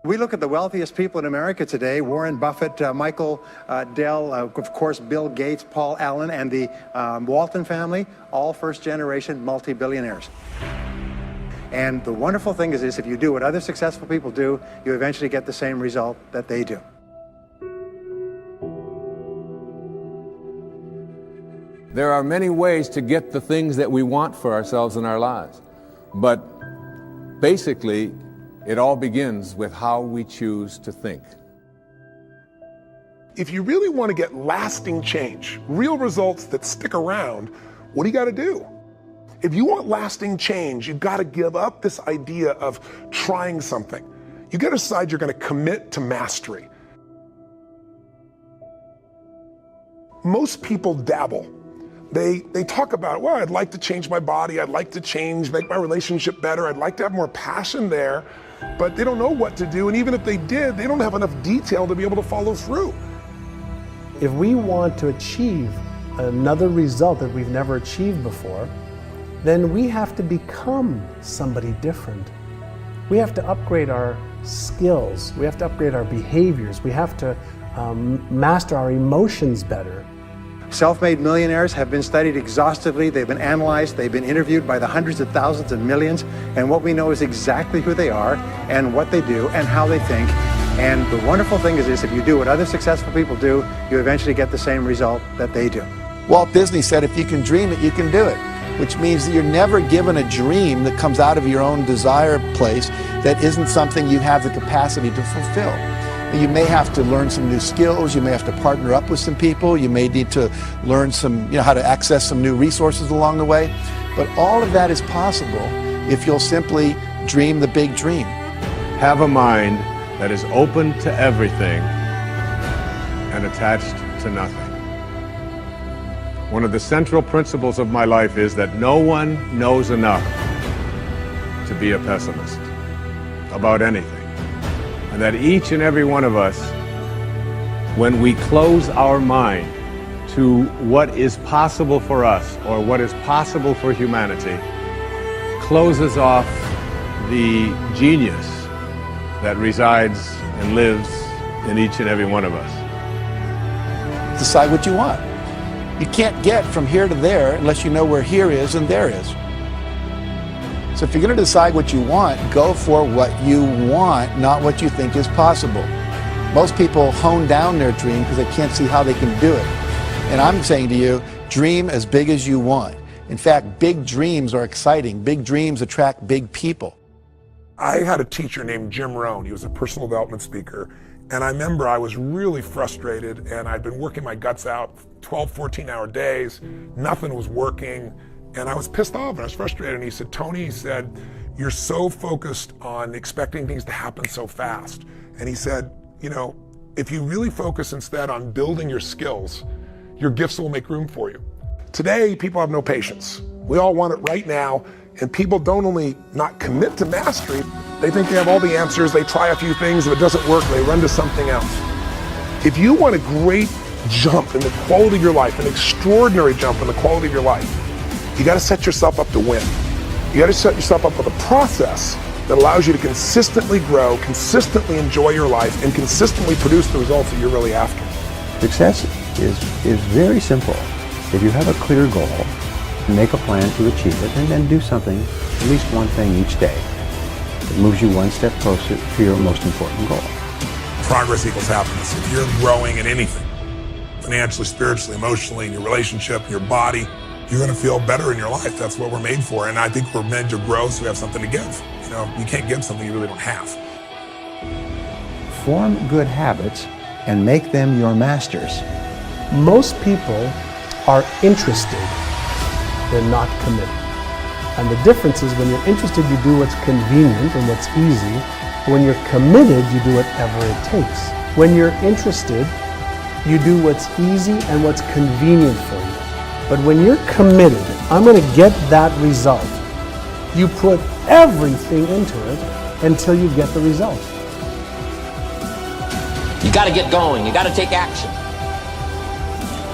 We look at the wealthiest people in America today: Warren Buffett, Michael Dell, of course, Bill Gates, Paul Allen, and the Walton family, all first-generation multi-billionaires. And the wonderful thing is if you do what other successful people do, you eventually get the same result that they do. There are many ways to get the things that we want for ourselves in our lives. But basically, it all begins with how we choose to think. If you really want to get lasting change, real results that stick around, what do you got to do? If you want lasting change, you've got to give up this idea of trying something. You got to decide you're going to commit to mastery. Most people dabble. They talk about, well, I'd like to change my body, I'd like to make my relationship better, I'd like to have more passion there, but they don't know what to do, and even if they did, they don't have enough detail to be able to follow through. If we want to achieve another result that we've never achieved before, then we have to become somebody different. We have to upgrade our skills, we have to upgrade our behaviors, we have to master our emotions better. Self-made millionaires have been studied exhaustively, they've been analyzed, they've been interviewed by the hundreds of thousands and millions, and what we know is exactly who they are and what they do and how they think. And the wonderful thing is if you do what other successful people do, you eventually get the same result that they do. Walt Disney said, if you can dream it, you can do it, which means that you're never given a dream that comes out of your own desire place that isn't something you have the capacity to fulfill. You may have to learn some new skills, you may have to partner up with some people, you may need to learn how to access some new resources along the way, but all of that is possible if you'll simply dream the big dream. Have a mind that is open to everything and attached to nothing. One of the central principles of my life is that no one knows enough to be a pessimist about anything. And that each and every one of us, when we close our mind to what is possible for us or what is possible for humanity, closes off the genius that resides and lives in each and every one of us. Decide what you want. You can't get from here to there unless you know where here is and there is. So if you're going to decide what you want, go for what you want, not what you think is possible. Most people hone down their dream because they can't see how they can do it. And I'm saying to you, dream as big as you want. In fact, big dreams are exciting. Big dreams attract big people. I had a teacher named Jim Rohn. He was a personal development speaker. And I remember I was really frustrated, and I'd been working my guts out 12, 14-hour days. Nothing was working. And I was pissed off and I was frustrated. And he said, Tony, he said, you're so focused on expecting things to happen so fast. And he said, you know, if you really focus instead on building your skills, your gifts will make room for you. Today, people have no patience. We all want it right now. And people don't only not commit to mastery, they think they have all the answers. They try a few things. If it doesn't work, they run to something else. If you want a great jump in the quality of your life, an extraordinary jump in the quality of your life, you got to set yourself up to win. You got to set yourself up with a process that allows you to consistently grow, consistently enjoy your life, and consistently produce the results that you're really after. Success is very simple. If you have a clear goal, make a plan to achieve it, and then do something, at least one thing each day, that moves you one step closer to your most important goal. Progress equals happiness. If you're growing in anything, financially, spiritually, emotionally, in your relationship, in your body, you're going to feel better in your life. That's what we're made for. And I think we're meant to grow so we have something to give. You know, you can't give something you really don't have. Form good habits and make them your masters. Most people are interested, they're not committed. And the difference is when you're interested, you do what's convenient and what's easy. When you're committed, you do whatever it takes. When you're interested, you do what's easy and what's convenient for you. But when you're committed, I'm going to get that result, you put everything into it until you get the result. You got to get going. You got to take action.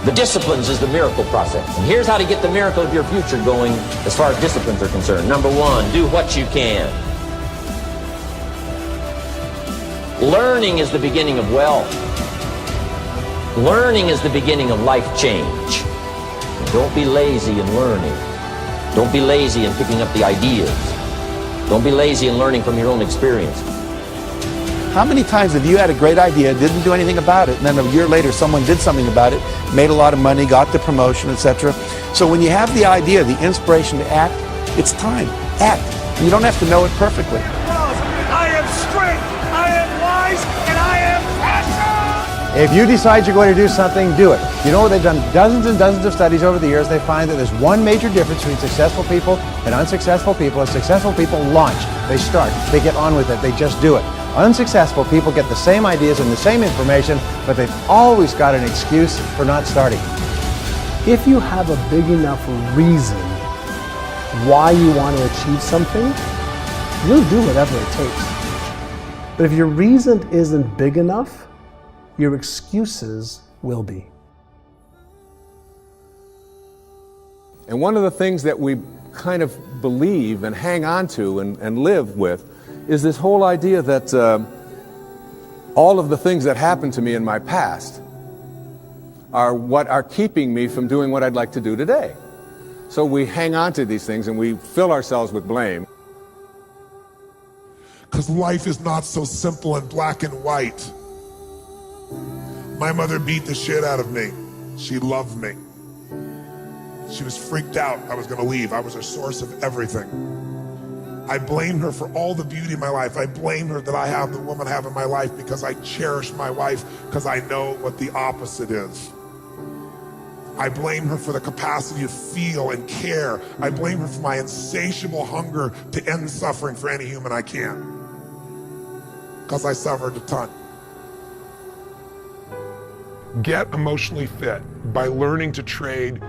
The disciplines is the miracle process. And here's how to get the miracle of your future going as far as disciplines are concerned. Number one, do what you can. Learning is the beginning of wealth. Learning is the beginning of life change. Don't be lazy in learning. Don't be lazy in picking up the ideas. Don't be lazy in learning from your own experience. How many times have you had a great idea, didn't do anything about it, and then a year later someone did something about it, made a lot of money, got the promotion, etc. So when you have the idea, the inspiration to act, it's time. Act. You don't have to know it perfectly. I am strength, I am wise, and I am passion! If you decide you're going to do something, do it. You know, they've done dozens and dozens of studies over the years. They find that there's one major difference between successful people and unsuccessful people. Is successful people launch. They start. They get on with it. They just do it. Unsuccessful people get the same ideas and the same information, but they've always got an excuse for not starting. If you have a big enough reason why you want to achieve something, you'll do whatever it takes. But if your reason isn't big enough, your excuses will be. And one of the things that we kind of believe and hang on to and live with is this whole idea that all of the things that happened to me in my past are what are keeping me from doing what I'd like to do today. So we hang on to these things and we fill ourselves with blame. Because life is not so simple and black and white. My mother beat the shit out of me. She loved me. She was freaked out I was going to leave. I was a source of everything. I blame her for all the beauty in my life. I blame her that I have the woman I have in my life because I cherish my wife, because I know what the opposite is. I blame her for the capacity to feel and care. I blame her for my insatiable hunger to end suffering for any human I can, because I suffered a ton. Get emotionally fit by learning to trade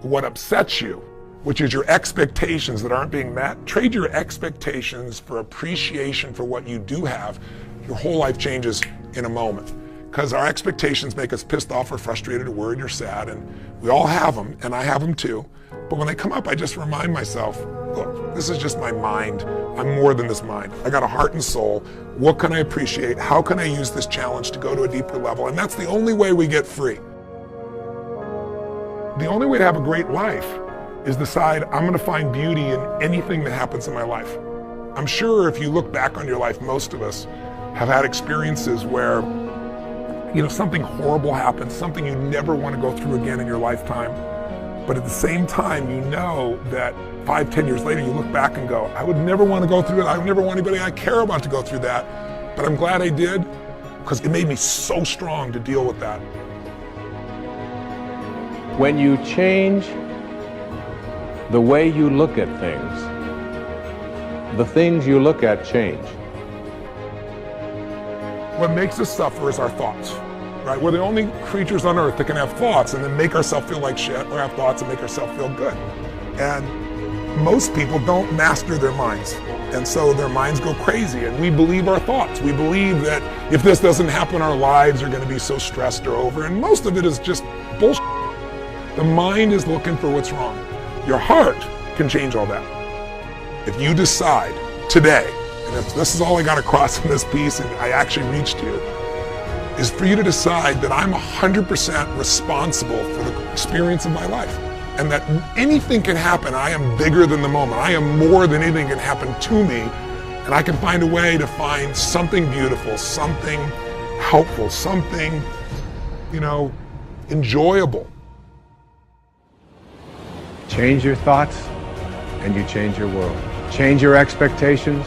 what upsets you, which is your expectations that aren't being met. Trade your expectations for appreciation for what you do have. Your whole life changes in a moment. Because our expectations make us pissed off or frustrated or worried or sad, and we all have them, and I have them too. But when they come up, I just remind myself, look, this is just my mind. I'm more than this mind. I got a heart and soul. What can I appreciate? How can I use this challenge to go to a deeper level? And that's the only way we get free. The only way to have a great life is decide I'm going to find beauty in anything that happens in my life. I'm sure if you look back on your life, most of us have had experiences where, you know, something horrible happens, something you never want to go through again in your lifetime. But at the same time, you know that 5, 10 years later, you look back and go, I would never want to go through it. I would never want anybody I care about to go through that. But I'm glad I did, because it made me so strong to deal with that. When you change the way you look at things, the things you look at change. What makes us suffer is our thoughts, right? We're the only creatures on earth that can have thoughts and then make ourselves feel like shit, or have thoughts and make ourselves feel good. And most people don't master their minds. And so their minds go crazy, and we believe our thoughts. We believe that if this doesn't happen, our lives are going to be so stressed or over. And most of it is just bullshit. The mind is looking for what's wrong. Your heart can change all that. If you decide today, and if this is all I got across in this piece and I actually reached you, is for you to decide that I'm 100% responsible for the experience of my life, and that anything can happen. I am bigger than the moment. I am more than anything can happen to me, and I can find a way to find something beautiful, something helpful, something, you know, enjoyable. Change your thoughts and you change your world. Change your expectations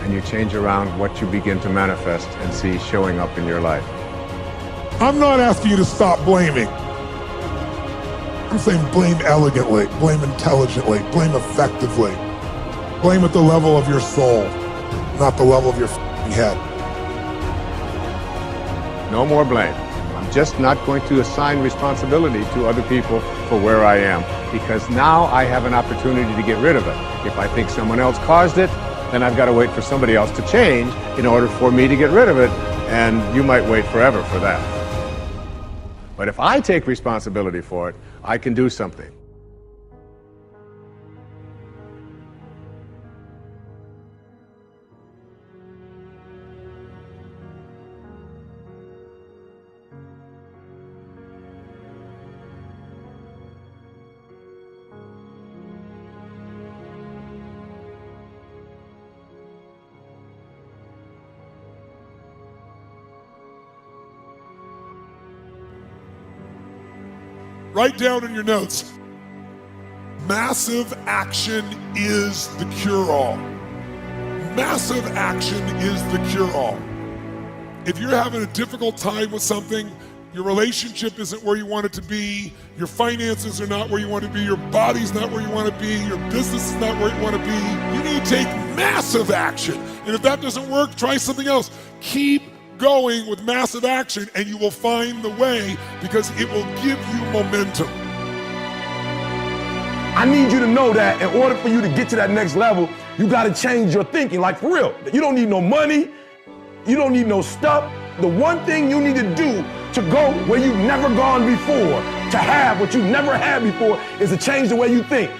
and you change around what you begin to manifest and see showing up in your life. I'm not asking you to stop blaming. I'm saying blame elegantly, blame intelligently, blame effectively. Blame at the level of your soul, not the level of your head. No more blame. I'm just not going to assign responsibility to other people for where I am, because now I have an opportunity to get rid of it. If I think someone else caused it, then I've got to wait for somebody else to change in order for me to get rid of it, and you might wait forever for that. But if I take responsibility for it, I can do something. Write down in your notes. Massive action is the cure-all. Massive action is the cure-all. If you're having a difficult time with something, your relationship isn't where you want it to be, your finances are not where you want to be, your body's not where you want to be, your business is not where you want to be, you need to take massive action. And if that doesn't work, try something else. Keep going with massive action and you will find the way, because it will give you momentum. I need you to know that in order for you to get to that next level, you got to change your thinking, like for real. You don't need no money, you don't need no stuff. The one thing you need to do to go where you've never gone before, to have what you've never had before, is to change the way you think.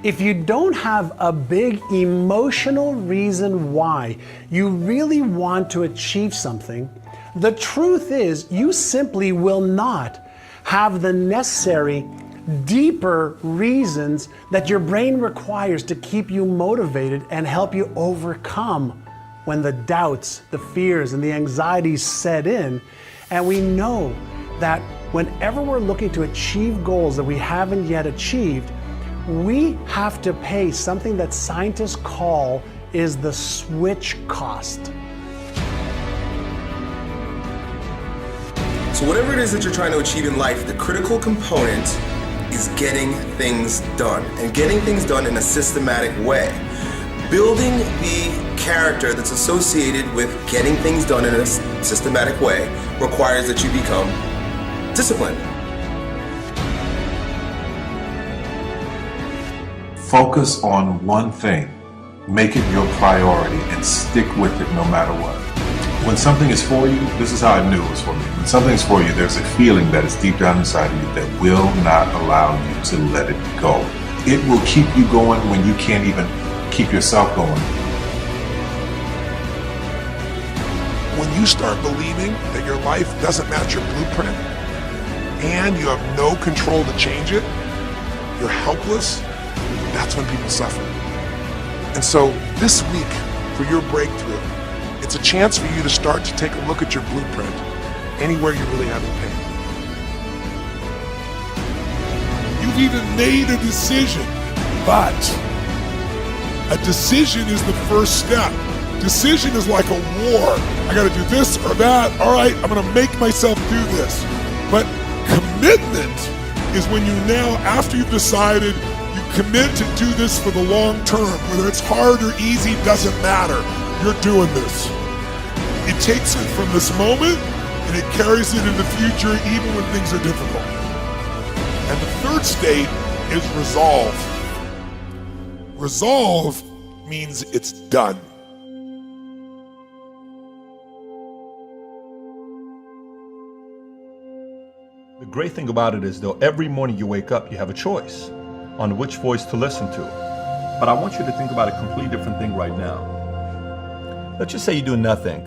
If you don't have a big emotional reason why you really want to achieve something, the truth is you simply will not have the necessary, deeper reasons that your brain requires to keep you motivated and help you overcome when the doubts, the fears, and the anxieties set in. And we know that whenever we're looking to achieve goals that we haven't yet achieved, we have to pay something that scientists call is the switch cost. So whatever it is that you're trying to achieve in life, the critical component is getting things done, and getting things done in a systematic way. Building the character that's associated with getting things done in a systematic way requires that you become disciplined. Focus on one thing, make it your priority, and stick with it no matter what. When something is for you, this is how I knew it was for me. When something is for you, there's a feeling that is deep down inside of you that will not allow you to let it go. It will keep you going when you can't even keep yourself going. When you start believing that your life doesn't match your blueprint and you have no control to change it, you're helpless, that's when people suffer. And so this week, for your breakthrough, it's a chance for you to start to take a look at your blueprint anywhere you really haven't paid. You've even made a decision, but a decision is the first step. Decision is like a war. I gotta do this or that. All right, I'm gonna make myself do this. But commitment is when you now, after you've decided, you commit to do this for the long term. Whether it's hard or easy, doesn't matter. You're doing this. It takes it from this moment and it carries it in the future even when things are difficult. And the third state is resolve. Resolve means it's done. The great thing about it is, though, every morning you wake up, you have a choice on which voice to listen to. But I want you to think about a completely different thing right now. Let's just say you do nothing.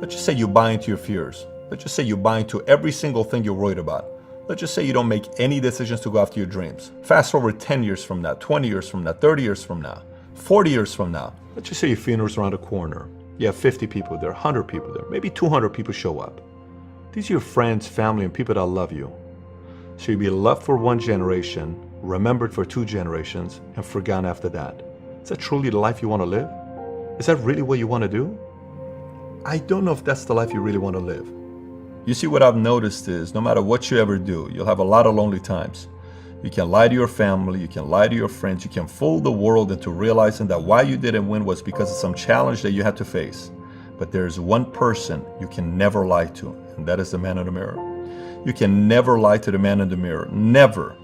Let's just say you buy into your fears. Let's just say you buy into every single thing you're worried about. Let's just say you don't make any decisions to go after your dreams. Fast forward 10 years from now, 20 years from now, 30 years from now, 40 years from now. Let's just say your funeral's around the corner. You have 50 people there, 100 people there, maybe 200 people show up. These are your friends, family, and people that love you. So you'll be loved for one generation, remembered for 2 generations, and forgotten after that. Is that truly the life you want to live? Is that really what you want to do? I don't know if that's the life you really want to live. You see, what I've noticed is no matter what you ever do, you'll have a lot of lonely times. You can lie to your family, you can lie to your friends, you can fool the world into realizing that why you didn't win was because of some challenge that you had to face. But there's one person you can never lie to, and that is the man in the mirror. You can never lie to the man in the mirror, never.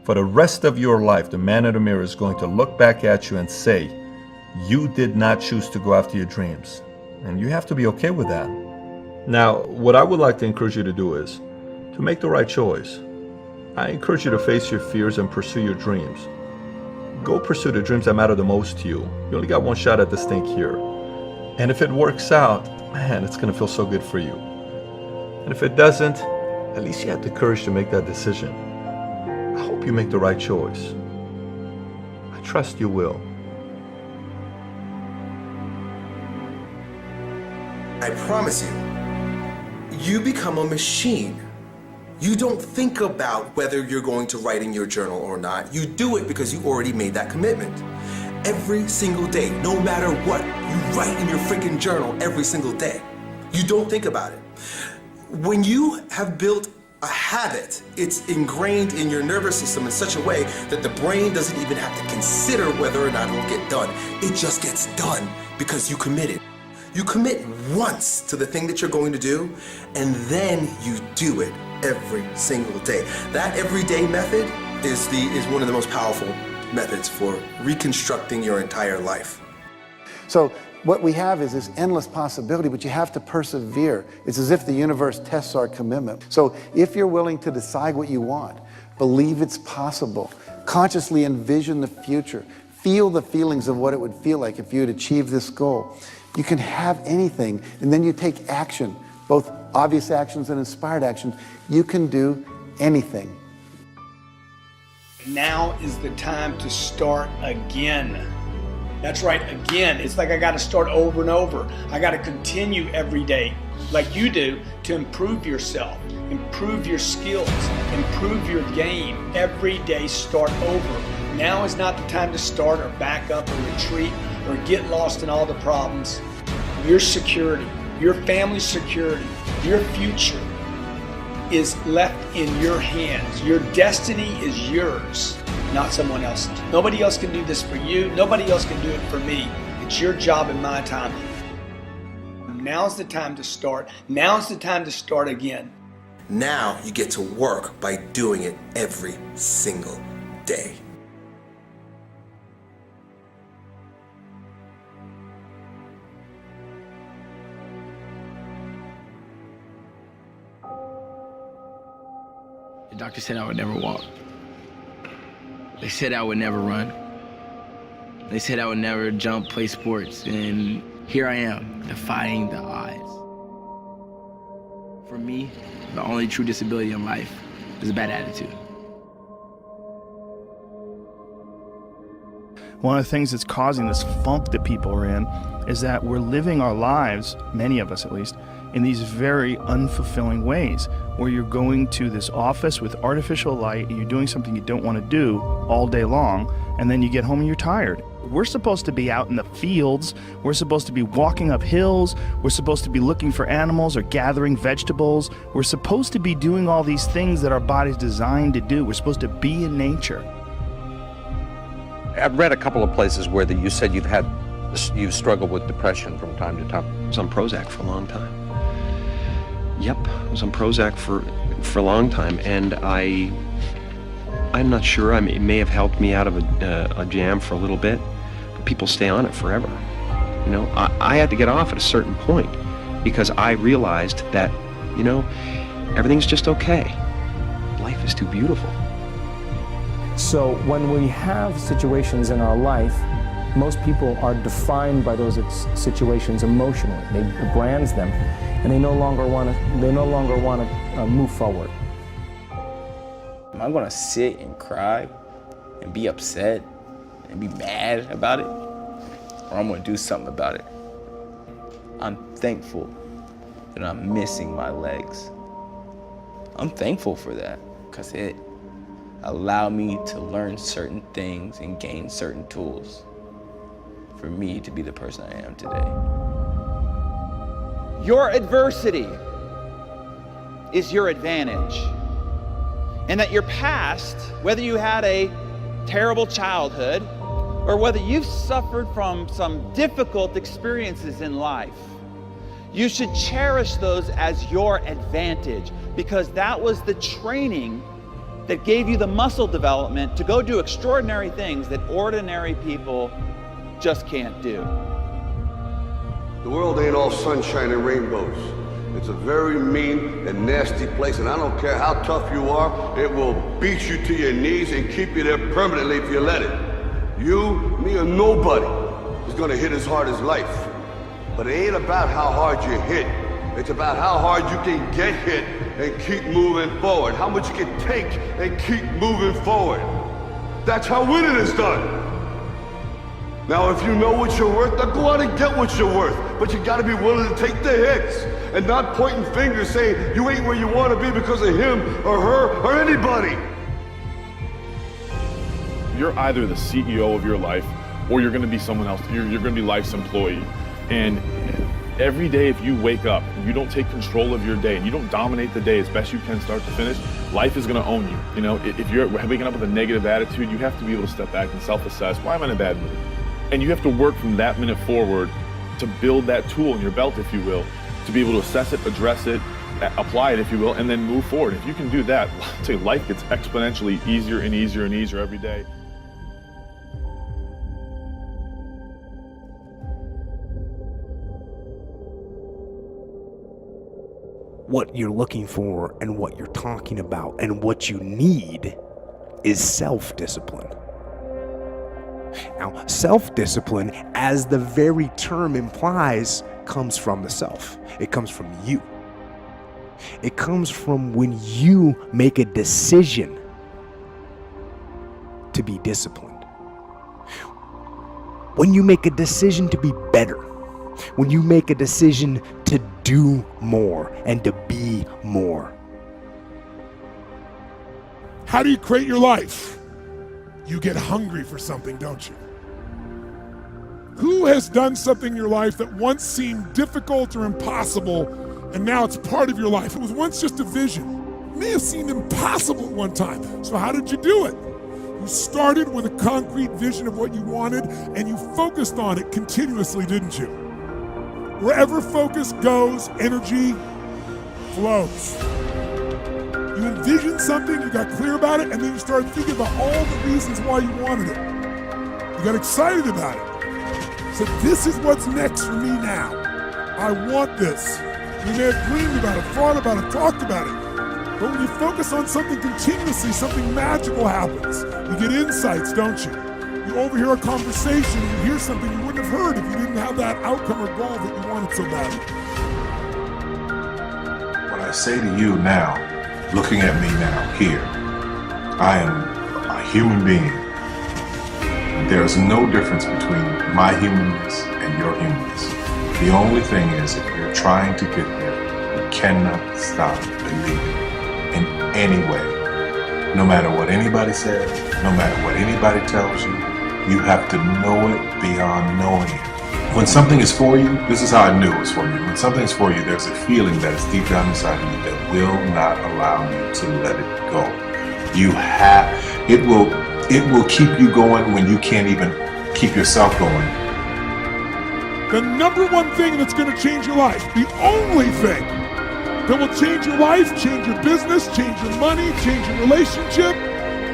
For the rest of your life, the man in the mirror is going to look back at you and say, you did not choose to go after your dreams. And you have to be okay with that. Now, what I would like to encourage you to do is to make the right choice. I encourage you to face your fears and pursue your dreams. Go pursue the dreams that matter the most to you. You only got one shot at this thing here. And if it works out, man, it's gonna feel so good for you. And if it doesn't, at least you had the courage to make that decision. I hope you make the right choice. I trust you will. I promise you, you become a machine. You don't think about whether you're going to write in your journal or not. You do it because you already made that commitment. Every single day, no matter what, you write in your freaking journal every single day. You don't think about it. When you have built a habit, it's ingrained in your nervous system in such a way that the brain doesn't even have to consider whether or not it'll get done. It just gets done because you committed. You commit once to the thing that you're going to do, and then you do it every single day. That everyday method is one of the most powerful methods for reconstructing your entire life. So what we have is this endless possibility, but you have to persevere. It's as if the universe tests our commitment. So if you're willing to decide what you want, believe it's possible, consciously envision the future, feel the feelings of what it would feel like if you had achieved this goal, you can have anything, and then you take action, both obvious actions and inspired actions. You can do anything. Now is the time to start again. That's right, again. It's like I got to start over and over. I got to continue every day, like you do, to improve yourself, improve your skills, improve your game. Every day, start over. Now is not the time to start or back up or retreat or get lost in all the problems. Your security, your family's security, your future is left in your hands. Your destiny is yours, not someone else's. Nobody else can do this for you. Nobody else can do it for me. It's your job and my time. Now's the time to start. Now's the time to start again. Now you get to work by doing it every single day. The doctor said I would never walk. They said I would never run. They said I would never jump, play sports, and here I am, defying the odds. For me, the only true disability in life is a bad attitude. One of the things that's causing this funk that people are in is that we're living our lives, many of us at least, in these very unfulfilling ways, where you're going to this office with artificial light and you're doing something you don't want to do all day long, and then you get home and you're tired. We're supposed to be out in the fields, we're supposed to be walking up hills, we're supposed to be looking for animals or gathering vegetables, we're supposed to be doing all these things that our body's designed to do. We're supposed to be in nature. I've read a couple of places where you said you've struggled with depression from time to time. I was on Prozac for a long time. Yep, I was on Prozac for a long time, and I'm not sure. It may have helped me out of a jam for a little bit, but people stay on it forever. You know, I had to get off at a certain point because I realized that, you know, everything's just okay. Life is too beautiful. So when we have situations in our life, most people are defined by those situations emotionally. They brands them, and they no longer want to move forward. Am I going to sit and cry and be upset and be mad about it? Or I'm going to do something about it? I'm thankful that I'm missing my legs. I'm thankful for that because it allowed me to learn certain things and gain certain tools for me to be the person I am today. Your adversity is your advantage. And that your past, whether you had a terrible childhood or whether you've suffered from some difficult experiences in life, you should cherish those as your advantage because that was the training that gave you the muscle development to go do extraordinary things that ordinary people just can't do. The world ain't all sunshine and rainbows. It's a very mean and nasty place, and I don't care how tough you are, it will beat you to your knees and keep you there permanently if you let it. You, me, or nobody is gonna hit as hard as life. But it ain't about how hard you hit. It's about how hard you can get hit and keep moving forward. How much you can take and keep moving forward. That's how winning is done. Now, if you know what you're worth, then go out and get what you're worth. But you gotta be willing to take the hits. and not pointing fingers saying you ain't where you want to be because of him or her or anybody. You're either the CEO of your life or you're going to be someone else. You're going to be life's employee. And every day if you wake up and you don't take control of your day and you don't dominate the day as best you can start to finish, life is going to own you. You know, if you're waking up with a negative attitude, you have to be able to step back and self-assess. Why am I in a bad mood? And you have to work from that minute forward to build that tool in your belt, if you will, to be able to assess it, address it, apply it, if you will, and then move forward. If you can do that, I'll tell you, life gets exponentially easier and easier and easier every day. What you're looking for and what you're talking about and what you need is self-discipline. Now, self-discipline, as the very term implies, comes from the self. It comes from you. It comes from when you make a decision to be disciplined. When you make a decision to be better. When you make a decision to do more and to be more. How do you create your life? You get hungry for something, don't you? Who has done something in your life that once seemed difficult or impossible, and now it's part of your life? It was once just a vision. It may have seemed impossible at one time. So how did you do it? You started with a concrete vision of what you wanted, and you focused on it continuously, didn't you? Wherever focus goes, energy flows. You envisioned something, you got clear about it, and then you started thinking about all the reasons why you wanted it. You got excited about it. So this is what's next for me now. I want this. You may have dreamed about it, thought about it, talked about it. But when you focus on something continuously, something magical happens. You get insights, don't you? You overhear a conversation, you hear something you wouldn't have heard if you didn't have that outcome or goal that you wanted so badly. What I say to you now, looking at me now, here, I am a human being. There's no difference between my humanness and your humanness. The only thing is, if you're trying to get there, you cannot stop believing in any way. No matter what anybody says, no matter what anybody tells you, you have to know it beyond knowing it. When something is for you, this is how I knew it was for me. When something is for you, there's a feeling that is deep down inside of you that will not allow you to let it go. It will keep you going when you can't even keep yourself going. The number one thing that's going to change your life, the only thing that will change your life, change your business, change your money, change your relationship,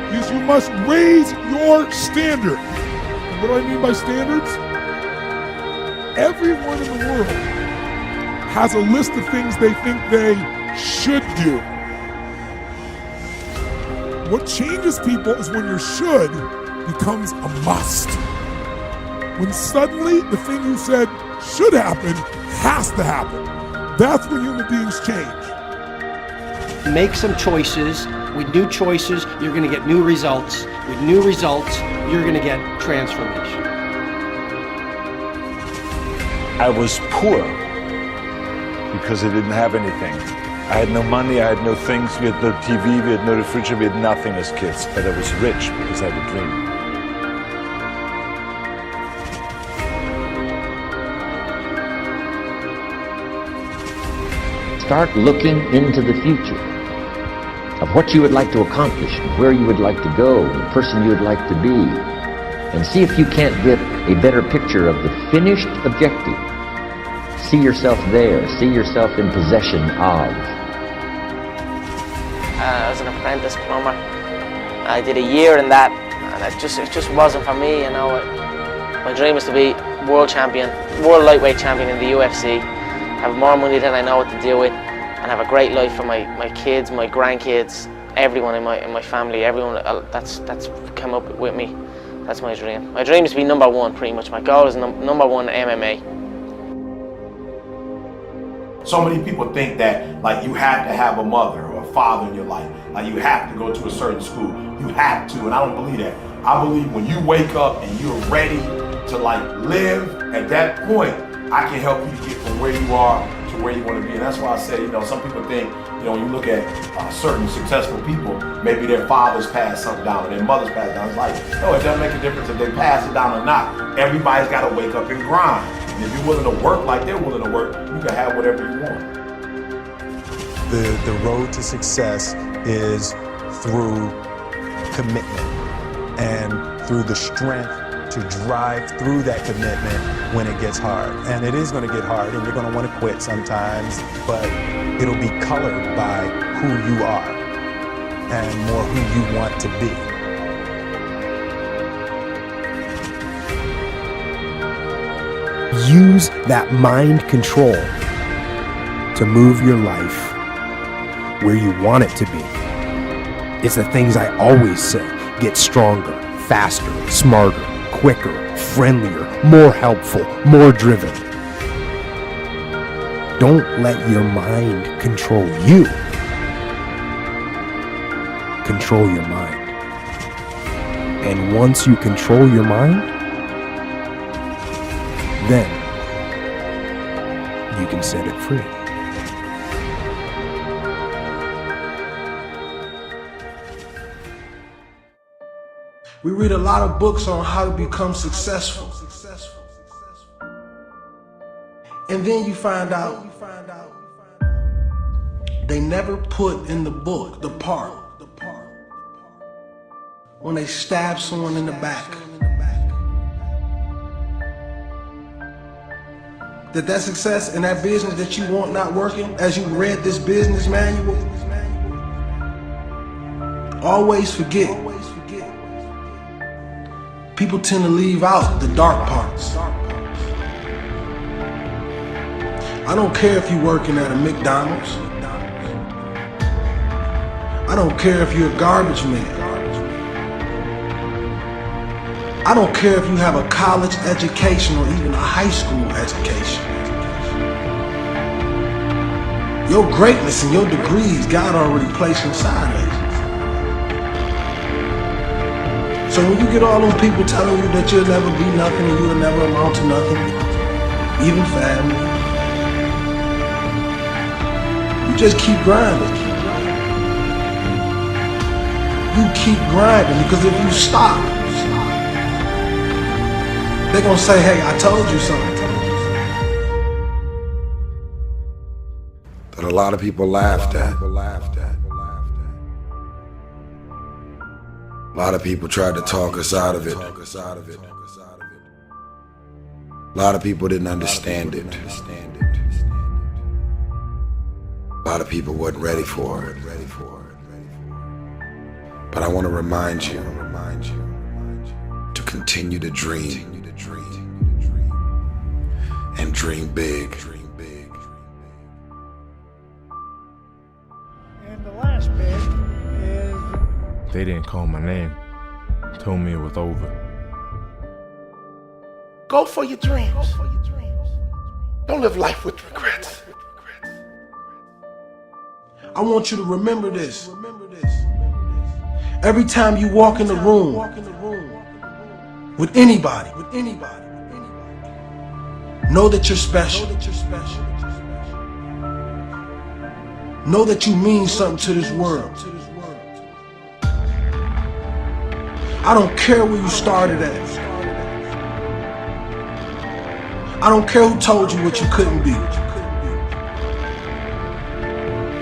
is you must raise your standard. And what do I mean by standards? Everyone in the world has a list of things they think they should do. What changes people is when your should becomes a must. When suddenly the thing you said should happen has to happen. That's when human beings change. Make some choices. With new choices, you're going to get new results. With new results, you're going to get transformation. I was poor because I didn't have anything. I had no money, I had no things, we had no TV, we had no refrigerator, we had nothing as kids. But I was rich because I had a dream. Start looking into the future of what you would like to accomplish, where you would like to go, the person you would like to be, and see if you can't get a better picture of the finished objective. See yourself there, see yourself in possession of. I was an apprentice plumber. I did a year in that, and it just wasn't for me, you know. My dream is to be world lightweight champion in the UFC, have more money than I know what to do with, and have a great life for my kids, my grandkids, everyone in my family, everyone that's come up with me. That's my dream. My dream is to be number one, pretty much. My goal is number one MMA. So many people think that like you have to have a mother or a father in your life. Like you have to go to a certain school. You have to, and I don't believe that. I believe when you wake up and you're ready to like live, at that point, I can help you to get from where you are to where you want to be. And that's why I say, some people think, when you look at certain successful people, maybe their fathers passed something down or their mothers passed down. It's like, no, it doesn't make a difference if they pass it down or not. Everybody's got to wake up and grind. And if you're willing to work like they're willing to work, you can have whatever you want. The road to success is through commitment and through the strength to drive through that commitment when it gets hard. And it is going to get hard and you're going to want to quit sometimes, but it'll be colored by who you are and more who you want to be. Use that mind control to move your life where you want it to be. It's the things I always say. Get stronger, faster, smarter, quicker, friendlier, more helpful, more driven. Don't let your mind control you. Control your mind. And once you control your mind, then you can set it free. We read a lot of books on how to become successful. And then you find out they never put in the book the part when they stab someone in the back. That success and that business that you want not working, as you read this business manual, always forget. People tend to leave out the dark parts. I don't care if you're working at a McDonald's. I don't care if you're a garbage man. I don't care if you have a college education or even a high school education. Your greatness and your degrees, God already placed inside of you. So when you get all those people telling you that you'll never be nothing and you'll never amount to nothing, even family, you just keep grinding. You keep grinding, because if you stop, they're gonna say, hey, I told you something. That a lot of people laughed at. A lot of people tried to talk us out of it. A lot of people didn't understand it. A lot of people weren't ready for it. But I want to remind you to continue to dream and dream big. And the last bit is... They didn't call my name. Told me it was over. Go for your dreams. Don't live life with regrets. I want you to remember this. Every time you walk in the room with anybody, know that you're special. Know that you mean something to this world. I don't care where you started at. I don't care who told you what you couldn't be.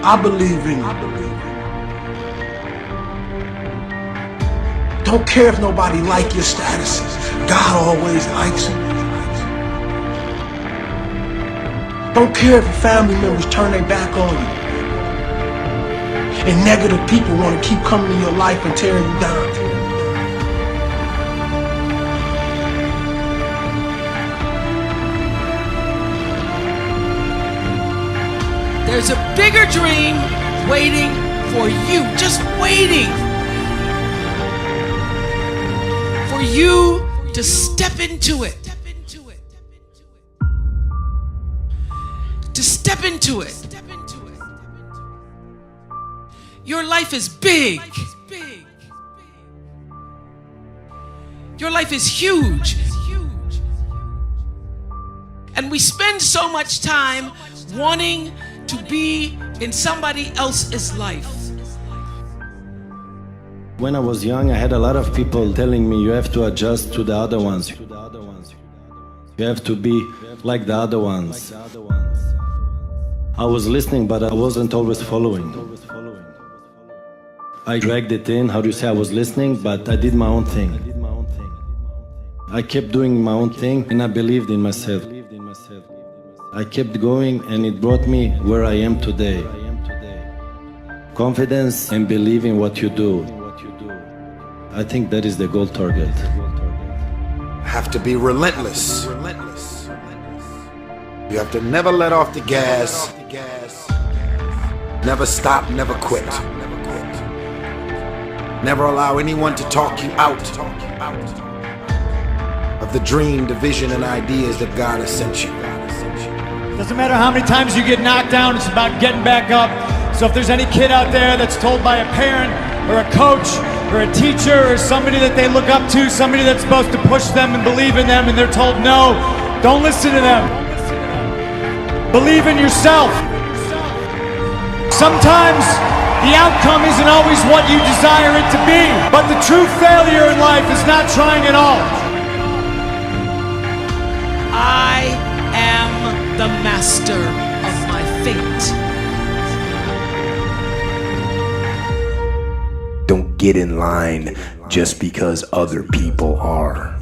I believe in you. Don't care if nobody like your statuses. God always likes them. Don't care if your family members turn their back on you. And negative people want to keep coming in your life and tearing you down. There's a bigger dream waiting for you, just waiting for you to step into it. To step into it. Your life is big. Your life is huge. And we spend so much time wanting to be in somebody else's life. When I was young, I had a lot of people telling me you have to adjust to the other ones. You have to be like the other ones. I was listening, but I wasn't always following. I dragged it in, how do you say, I was listening, but I did my own thing. I kept doing my own thing, and I believed in myself. I kept going, and it brought me where I am today. Confidence and believe in what you do. I think that is the goal target. Have to be relentless. You have to never let off the gas. Never stop, never quit. Never allow anyone to talk you out of the dream, the vision, and ideas that God has sent you. Doesn't matter how many times you get knocked down, it's about getting back up. So if there's any kid out there that's told by a parent or a coach or a teacher or somebody that they look up to, somebody that's supposed to push them and believe in them, and they're told no, don't listen to them. Believe in yourself. Sometimes the outcome isn't always what you desire it to be, but the true failure in life is not trying at all. I am the master of my fate. Don't get in line just because other people are.